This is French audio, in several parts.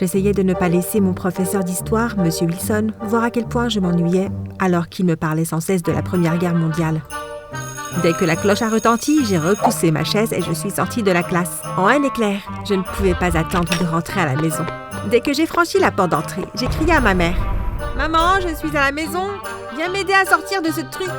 J'essayais de ne pas laisser mon professeur d'histoire, M. Wilson, voir à quel point je m'ennuyais alors qu'il me parlait sans cesse de la Première Guerre mondiale. Dès que la cloche a retenti, j'ai repoussé ma chaise et je suis sortie de la classe. En un éclair, je ne pouvais pas attendre de rentrer à la maison. Dès que j'ai franchi la porte d'entrée, j'ai crié à ma mère. « Maman, je suis à la maison. Viens m'aider à sortir de ce truc. »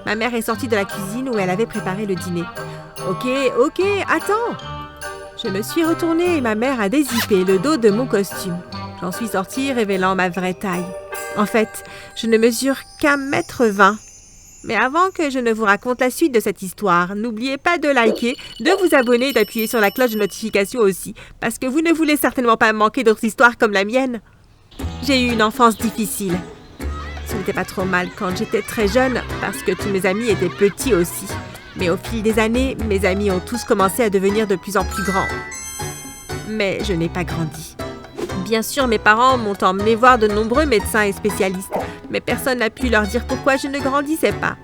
Ma mère est sortie de la cuisine où elle avait préparé le dîner. « Ok, attends !» Je me suis retournée et ma mère a dézippé le dos de mon costume. J'en suis sortie révélant ma vraie taille. En fait, je ne mesure qu'1,20 m. Mais avant que je ne vous raconte la suite de cette histoire, n'oubliez pas de liker, de vous abonner et d'appuyer sur la cloche de notification aussi, parce que vous ne voulez certainement pas manquer d'autres histoires comme la mienne. J'ai eu une enfance difficile. Ce n'était pas trop mal quand j'étais très jeune, parce que tous mes amis étaient petits aussi. Mais au fil des années, mes amis ont tous commencé à devenir de plus en plus grands. Mais je n'ai pas grandi. Bien sûr, mes parents m'ont emmené voir de nombreux médecins et spécialistes, mais personne n'a pu leur dire pourquoi je ne grandissais pas.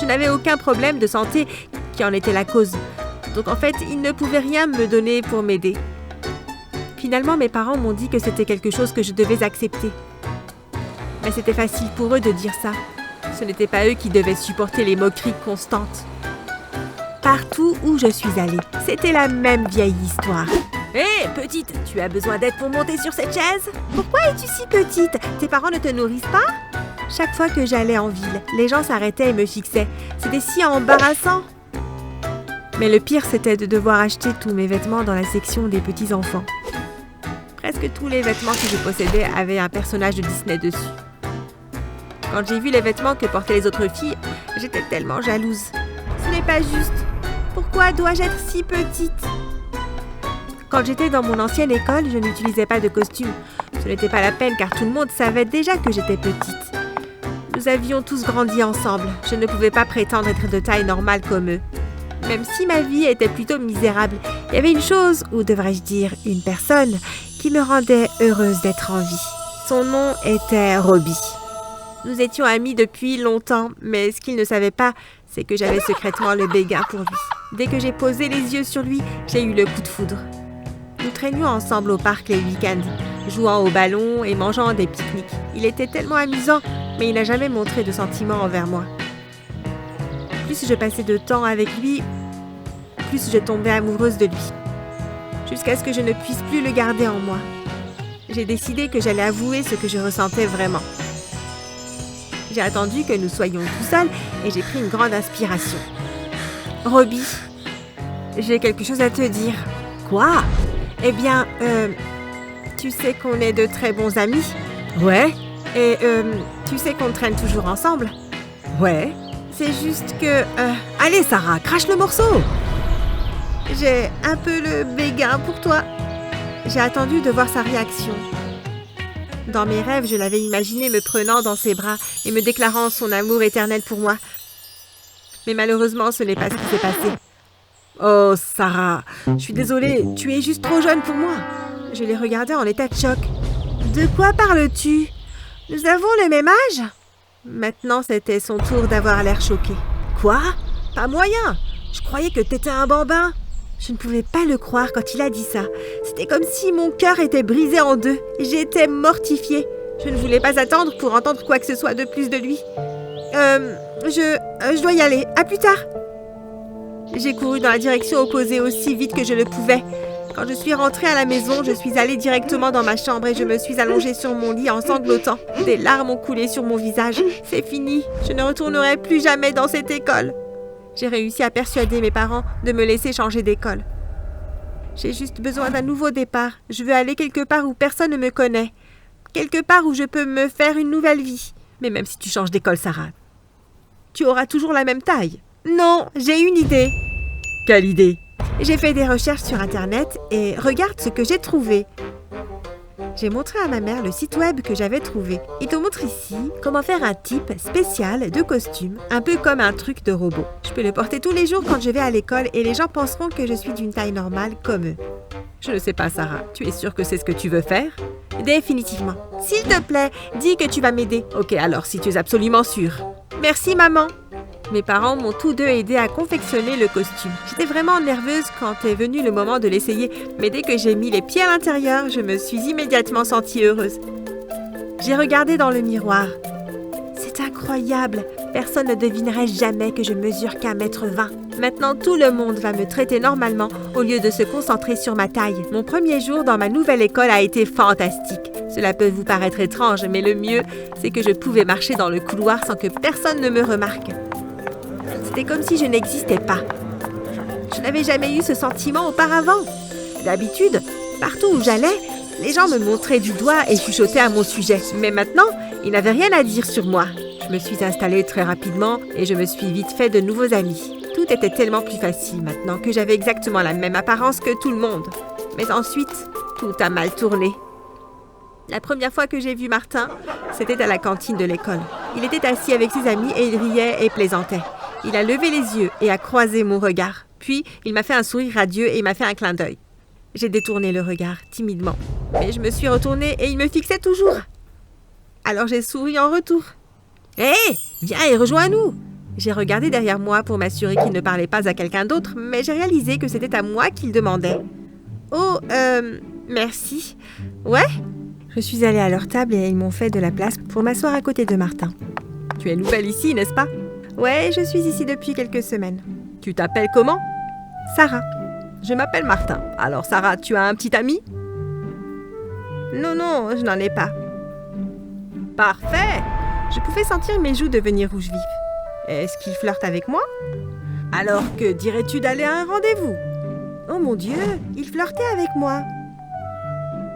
Je n'avais aucun problème de santé qui en était la cause. Donc en fait, ils ne pouvaient rien me donner pour m'aider. Finalement, mes parents m'ont dit que c'était quelque chose que je devais accepter. Mais c'était facile pour eux de dire ça. Ce n'était pas eux qui devaient supporter les moqueries constantes. Partout où je suis allée, c'était la même vieille histoire. Hé, petite, tu as besoin d'aide pour monter sur cette chaise? Pourquoi es-tu si petite? Tes parents ne te nourrissent pas? Chaque fois que j'allais en ville, les gens s'arrêtaient et me fixaient. C'était si embarrassant. Mais le pire, c'était de devoir acheter tous mes vêtements dans la section des petits-enfants. Presque tous les vêtements que je possédais avaient un personnage de Disney dessus. Quand j'ai vu les vêtements que portaient les autres filles, j'étais tellement jalouse. Ce n'est pas juste. Pourquoi dois-je être si petite? Quand j'étais dans mon ancienne école, je n'utilisais pas de costume. Ce n'était pas la peine car tout le monde savait déjà que j'étais petite. Nous avions tous grandi ensemble. Je ne pouvais pas prétendre être de taille normale comme eux. Même si ma vie était plutôt misérable, il y avait une chose, ou devrais-je dire une personne, qui me rendait heureuse d'être en vie. Son nom était Robbie. Nous étions amis depuis longtemps, mais ce qu'il ne savait pas, c'est que j'avais secrètement le béguin pour lui. Dès que j'ai posé les yeux sur lui, j'ai eu le coup de foudre. Nous traînions ensemble au parc les week-ends, jouant au ballon et mangeant des pique-niques. Il était tellement amusant, mais il n'a jamais montré de sentiments envers moi. Plus je passais de temps avec lui, plus je tombais amoureuse de lui. Jusqu'à ce que je ne puisse plus le garder en moi. J'ai décidé que j'allais avouer ce que je ressentais vraiment. J'ai attendu que nous soyons tout seuls et j'ai pris une grande inspiration. « Robbie, j'ai quelque chose à te dire. »« Quoi ?» ?»« Eh bien, tu sais qu'on est de très bons amis. »« Ouais. » »« Et tu sais qu'on traîne toujours ensemble. »« Ouais. » »« C'est juste que... Allez, Sarah, crache le morceau. » J'ai un peu le béguin pour toi. J'ai attendu de voir sa réaction. Dans mes rêves, je l'avais imaginé me prenant dans ses bras et me déclarant son amour éternel pour moi. Mais malheureusement, ce n'est pas ce qui s'est passé. Oh, Sarah, je suis désolée, tu es juste trop jeune pour moi. Je l'ai regardé en état de choc. De quoi parles-tu? Nous avons le même âge? Maintenant, c'était son tour d'avoir l'air choqué. Quoi? Pas moyen! Je croyais que t'étais un bambin. Je ne pouvais pas le croire quand il a dit ça. C'était comme si mon cœur était brisé en deux. J'étais mortifiée. Je ne voulais pas attendre pour entendre quoi que ce soit de plus de lui. Je dois y aller. À plus tard. J'ai couru dans la direction opposée aussi vite que je le pouvais. Quand je suis rentrée à la maison, je suis allée directement dans ma chambre et je me suis allongée sur mon lit en sanglotant. Des larmes ont coulé sur mon visage. C'est fini. Je ne retournerai plus jamais dans cette école. J'ai réussi à persuader mes parents de me laisser changer d'école. J'ai juste besoin d'un nouveau départ. Je veux aller quelque part où personne ne me connaît. Quelque part où je peux me faire une nouvelle vie. Mais même si tu changes d'école, Sarah, tu auras toujours la même taille. Non, j'ai une idée. Quelle idée? J'ai fait des recherches sur Internet et regarde ce que j'ai trouvé. J'ai montré à ma mère le site web que j'avais trouvé. Il te montre ici comment faire un type spécial de costume, un peu comme un truc de robot. Je peux le porter tous les jours quand je vais à l'école et les gens penseront que je suis d'une taille normale comme eux. Je ne sais pas, Sarah. Tu es sûre que c'est ce que tu veux faire? Définitivement. S'il te plaît, dis que tu vas m'aider. Ok, alors si tu es absolument sûre. Merci, maman. Mes parents m'ont tous deux aidé à confectionner le costume. J'étais vraiment nerveuse quand est venu le moment de l'essayer, mais dès que j'ai mis les pieds à l'intérieur, je me suis immédiatement sentie heureuse. J'ai regardé dans le miroir. C'est incroyable! Personne ne devinerait jamais que je mesure qu'1,20 m. Maintenant, tout le monde va me traiter normalement au lieu de se concentrer sur ma taille. Mon premier jour dans ma nouvelle école a été fantastique. Cela peut vous paraître étrange, mais le mieux, c'est que je pouvais marcher dans le couloir sans que personne ne me remarque. C'était comme si je n'existais pas. Je n'avais jamais eu ce sentiment auparavant. D'habitude, partout où j'allais, les gens me montraient du doigt et chuchotaient à mon sujet. Mais maintenant, ils n'avaient rien à dire sur moi. Je me suis installée très rapidement et je me suis vite fait de nouveaux amis. Tout était tellement plus facile maintenant que j'avais exactement la même apparence que tout le monde. Mais ensuite, tout a mal tourné. La première fois que j'ai vu Martin, c'était à la cantine de l'école. Il était assis avec ses amis et il riait et plaisantait. Il a levé les yeux et a croisé mon regard. Puis, il m'a fait un sourire radieux et m'a fait un clin d'œil. J'ai détourné le regard, timidement. Mais je me suis retournée et il me fixait toujours. Alors j'ai souri en retour. « Hé, viens et rejoins-nous !» J'ai regardé derrière moi pour m'assurer qu'il ne parlait pas à quelqu'un d'autre, mais j'ai réalisé que c'était à moi qu'il demandait. « Oh, merci. Ouais ?» Je suis allée à leur table et ils m'ont fait de la place pour m'asseoir à côté de Martin. « Tu es nouvelle ici, n'est-ce pas ?»« Ouais, je suis ici depuis quelques semaines. »« Tu t'appelles comment ?»« Sarah. »« Je m'appelle Martin. Alors Sarah, tu as un petit ami ?»« Non, je n'en ai pas. »« Parfait !» Je pouvais sentir mes joues devenir rouges vives. Est-ce qu'il flirte avec moi? Alors que dirais-tu d'aller à un rendez-vous? Oh mon Dieu, il flirtait avec moi.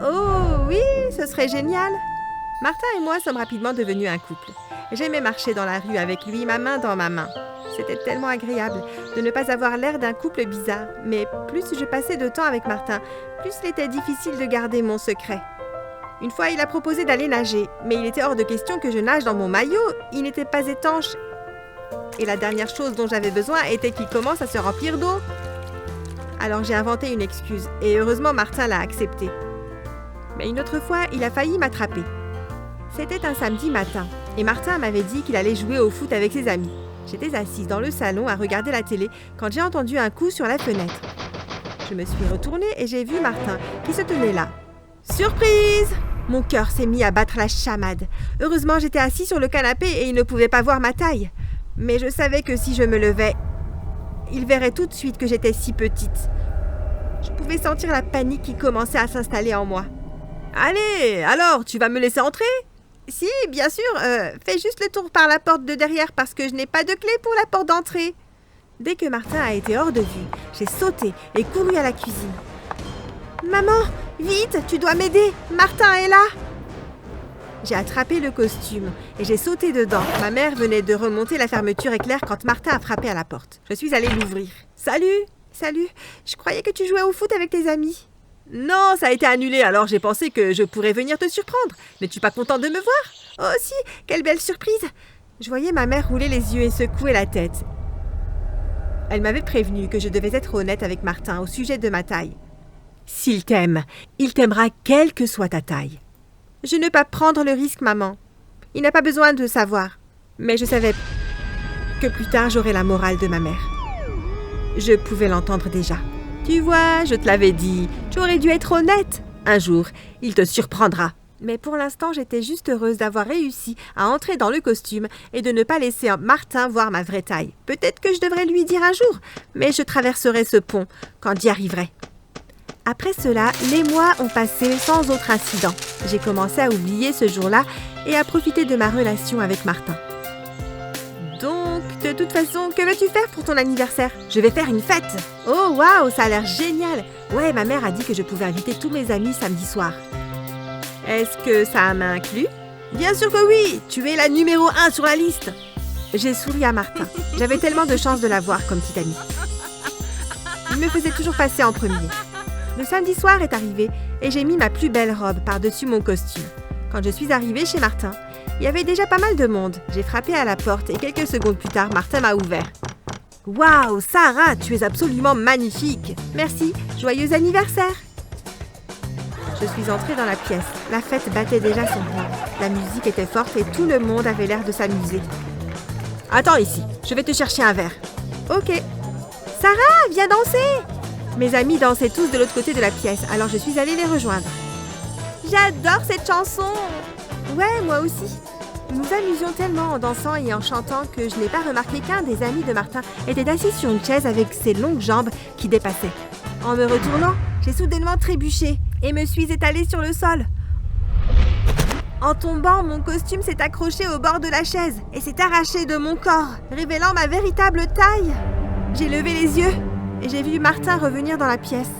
Oh oui, ce serait génial. Martin et moi sommes rapidement devenus un couple. J'aimais marcher dans la rue avec lui, ma main dans ma main. C'était tellement agréable de ne pas avoir l'air d'un couple bizarre. Mais plus je passais de temps avec Martin, plus il était difficile de garder mon secret. Une fois, il a proposé d'aller nager, mais il était hors de question que je nage dans mon maillot. Il n'était pas étanche. Et la dernière chose dont j'avais besoin était qu'il commence à se remplir d'eau. Alors j'ai inventé une excuse, et heureusement Martin l'a acceptée. Mais une autre fois, il a failli m'attraper. C'était un samedi matin, et Martin m'avait dit qu'il allait jouer au foot avec ses amis. J'étais assise dans le salon à regarder la télé quand j'ai entendu un coup sur la fenêtre. Je me suis retournée et j'ai vu Martin qui se tenait là. Surprise! Mon cœur s'est mis à battre la chamade. Heureusement, j'étais assis sur le canapé et il ne pouvait pas voir ma taille. Mais je savais que si je me levais, il verrait tout de suite que j'étais si petite. Je pouvais sentir la panique qui commençait à s'installer en moi. « Allez, alors, tu vas me laisser entrer ?»« Si, bien sûr. Fais juste le tour par la porte de derrière parce que je n'ai pas de clé pour la porte d'entrée. » Dès que Martin a été hors de vue, j'ai sauté et couru à la cuisine. « Maman, vite, tu dois m'aider. Martin est là. » J'ai attrapé le costume et j'ai sauté dedans. Ma mère venait de remonter la fermeture éclair quand Martin a frappé à la porte. Je suis allée l'ouvrir. « Salut, je croyais que tu jouais au foot avec tes amis. »« Non, ça a été annulé, alors j'ai pensé que je pourrais venir te surprendre. N'es-tu pas contente de me voir? »« Oh si, quelle belle surprise !» Je voyais ma mère rouler les yeux et secouer la tête. Elle m'avait prévenu que je devais être honnête avec Martin au sujet de ma taille. S'il t'aime, il t'aimera quelle que soit ta taille. Je ne veux pas prendre le risque, maman. Il n'a pas besoin de savoir. Mais je savais que plus tard, j'aurais la morale de ma mère. Je pouvais l'entendre déjà. Tu vois, je te l'avais dit, tu aurais dû être honnête. Un jour, il te surprendra. Mais pour l'instant, j'étais juste heureuse d'avoir réussi à entrer dans le costume et de ne pas laisser Martin voir ma vraie taille. Peut-être que je devrais lui dire un jour, mais je traverserai ce pont quand j'y arriverai. Après cela, les mois ont passé sans autre incident. J'ai commencé à oublier ce jour-là et à profiter de ma relation avec Martin. Donc, de toute façon, que vas-tu faire pour ton anniversaire? Je vais faire une fête. Oh, waouh, ça a l'air génial. Ouais, ma mère a dit que je pouvais inviter tous mes amis samedi soir. Est-ce que ça m'inclut? Bien sûr que oui, tu es la numéro 1 sur la liste. J'ai souri à Martin. J'avais tellement de chance de l'avoir comme petite amie. Il me faisait toujours passer en premier. Le samedi soir est arrivé et j'ai mis ma plus belle robe par-dessus mon costume. Quand je suis arrivée chez Martin, il y avait déjà pas mal de monde. J'ai frappé à la porte et quelques secondes plus tard, Martin m'a ouvert. « Waouh, Sarah, tu es absolument magnifique! Merci, joyeux anniversaire !» Je suis entrée dans la pièce. La fête battait déjà son plein. La musique était forte et tout le monde avait l'air de s'amuser. Attends ici, je vais te chercher un verre. Ok. Sarah, viens danser! Mes amis dansaient tous de l'autre côté de la pièce, alors je suis allée les rejoindre. J'adore cette chanson! Ouais, moi aussi. Nous nous amusions tellement en dansant et en chantant que je n'ai pas remarqué qu'un des amis de Martin était assis sur une chaise avec ses longues jambes qui dépassaient. En me retournant, j'ai soudainement trébuché et me suis étalée sur le sol. En tombant, mon costume s'est accroché au bord de la chaise et s'est arraché de mon corps, révélant ma véritable taille. J'ai levé les yeux et j'ai vu Martin revenir dans la pièce.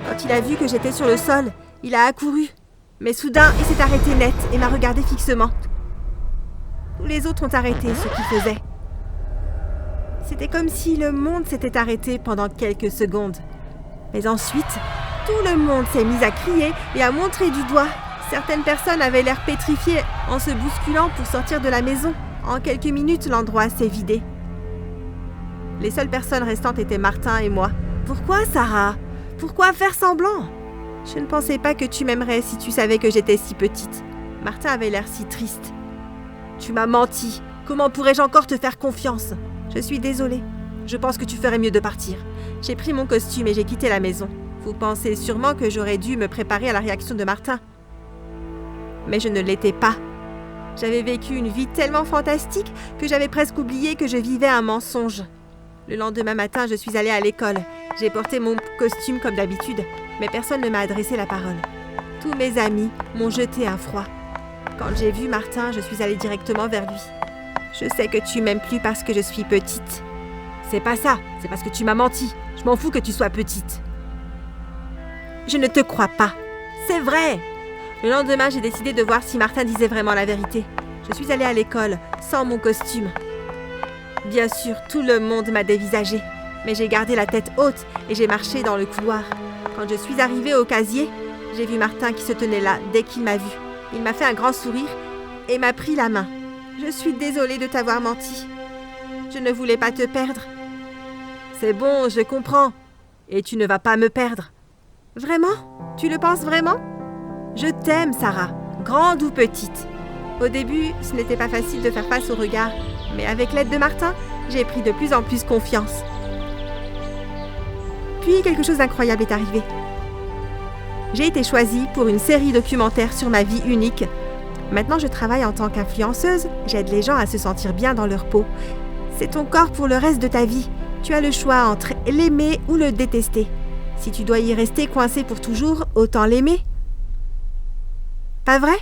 Quand il a vu que j'étais sur le sol, il a accouru. Mais soudain, il s'est arrêté net et m'a regardé fixement. Tous les autres ont arrêté ce qu'ils faisaient. C'était comme si le monde s'était arrêté pendant quelques secondes. Mais ensuite, tout le monde s'est mis à crier et à montrer du doigt. Certaines personnes avaient l'air pétrifiées en se bousculant pour sortir de la maison. En quelques minutes, l'endroit s'est vidé. Les seules personnes restantes étaient Martin et moi. Pourquoi, Sarah? Pourquoi faire semblant? Je ne pensais pas que tu m'aimerais si tu savais que j'étais si petite. Martin avait l'air si triste. Tu m'as menti. Comment pourrais-je encore te faire confiance? Je suis désolée. Je pense que tu ferais mieux de partir. J'ai pris mon costume et j'ai quitté la maison. Vous pensez sûrement que j'aurais dû me préparer à la réaction de Martin. Mais je ne l'étais pas. J'avais vécu une vie tellement fantastique que j'avais presque oublié que je vivais un mensonge. Le lendemain matin, je suis allée à l'école. J'ai porté mon costume comme d'habitude, mais personne ne m'a adressé la parole. Tous mes amis m'ont jeté un froid. Quand j'ai vu Martin, je suis allée directement vers lui. Je sais que tu m'aimes plus parce que je suis petite. C'est pas ça, c'est parce que tu m'as menti. Je m'en fous que tu sois petite. Je ne te crois pas. C'est vrai. Le lendemain, j'ai décidé de voir si Martin disait vraiment la vérité. Je suis allée à l'école, sans mon costume. Bien sûr, tout le monde m'a dévisagée, mais j'ai gardé la tête haute et j'ai marché dans le couloir. Quand je suis arrivée au casier, j'ai vu Martin qui se tenait là dès qu'il m'a vue. Il m'a fait un grand sourire et m'a pris la main. Je suis désolée de t'avoir menti. Je ne voulais pas te perdre. C'est bon, je comprends. Et tu ne vas pas me perdre. Vraiment? Tu le penses vraiment? Je t'aime, Sarah, grande ou petite. Au début, ce n'était pas facile de faire face au regard, mais avec l'aide de Martin, j'ai pris de plus en plus confiance. Puis quelque chose d'incroyable est arrivé. J'ai été choisie pour une série documentaire sur ma vie unique. Maintenant, je travaille en tant qu'influenceuse. J'aide les gens à se sentir bien dans leur peau. C'est ton corps pour le reste de ta vie. Tu as le choix entre l'aimer ou le détester. Si tu dois y rester coincé pour toujours, autant l'aimer. Pas vrai ?